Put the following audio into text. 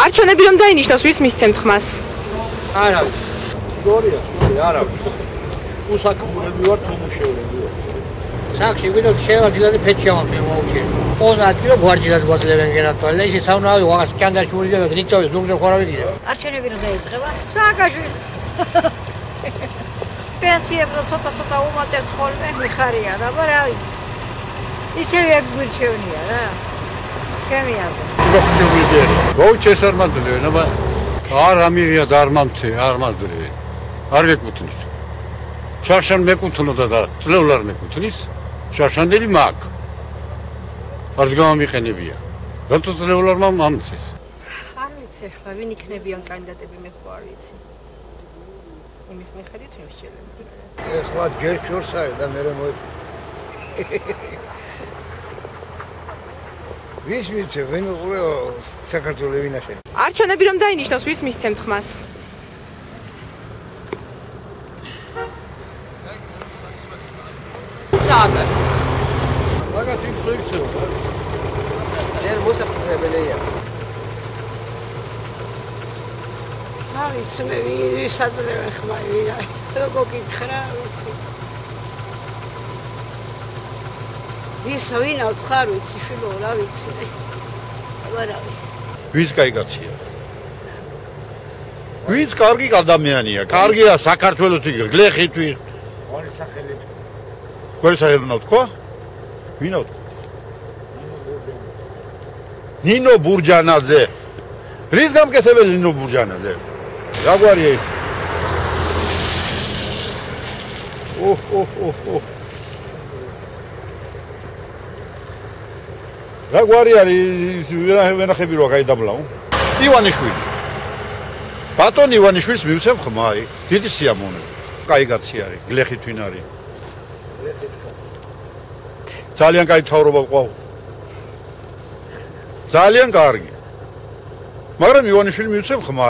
არჩევნები რომ დაინიშნოს, ვის მისცემთ ხმას? არავის. გორია, არავის. უსაკმურები ვარ, თუმუშევრები ვარ. საქმე ვიდრე შეიძლება დილაზე ფეთში ამბე მოუჩერე. პოზატი რომ გვარჯილას გვაძლევენ გენათვალე, ისე საუნავი ვაღას კანდაშური და ნიტოვის ზურგზე ხარავი გიდა. არჩევნები რომ დაიწყება, სააკაშვილი. პენსიებს რო ცოტა უმატებთ ხოლმე, მიხარია, აბა რა ვიცი. ისევე გვირჩევნია რა. კემიაზე. მოუჩეს არ მაძლევენ, აბა არ ამიღია და არ მამცე, არ მაძლევენ. არ მეკუთვნის. შარშან მეკუთვნოდა და წლეულ არ მეკუთვნის. შარშანდელი მაგ. არც გამომიყენებია. რატო წლეულ არ მამცეს? არ ვიცი ახლა ვინ იქნებიან კანდიდატები მე ხო არ ვიცი. იმის მიხედვით შევშელებ. ეხლა ჯერ შორს არის და მე მოი ვის ვიცი, ვინ უყურე საქართველოს ვინაშენ. არჩევნები რომ დაინიშნოს, ვის მისცემთ ხმას? სააკაშვილს. მაგათ ის შეიცევა, რა ვიცი. ჯერ მოსახლეებელია. არ ვიცი მე ვის აძლევენ ხმა ვინ არის. როგორ გითხრა ვიცი. ვინა თქვა არ ვიცი შვილო რა ვიცი. აბა რა ვიცი. ვის კაი კაცია? ვის კარგი ადამიანია? კარგია საქართველოს გლეხი თვი. ორი სახელი. გვერი სახელი უნდა თქვა? ვინა თქვა? ნინო ბურჯანაძე. რის გამკეთებელი ნინო ბურჯანაძე? რა გვარია ის? რა გვარი არის ვენახები რა გაიდაბლაო? ივანიშვილი. ბატონ ივანიშვილს მივცემ ხმა, დიდი სიამოვნებით. კაი კაცი არის, გლეხი თვინ არის. ძალიან კაი მთავრობა ყავს. ძალიან კარგი. მაგრამ ივანიშვილი მივცემ ხმა.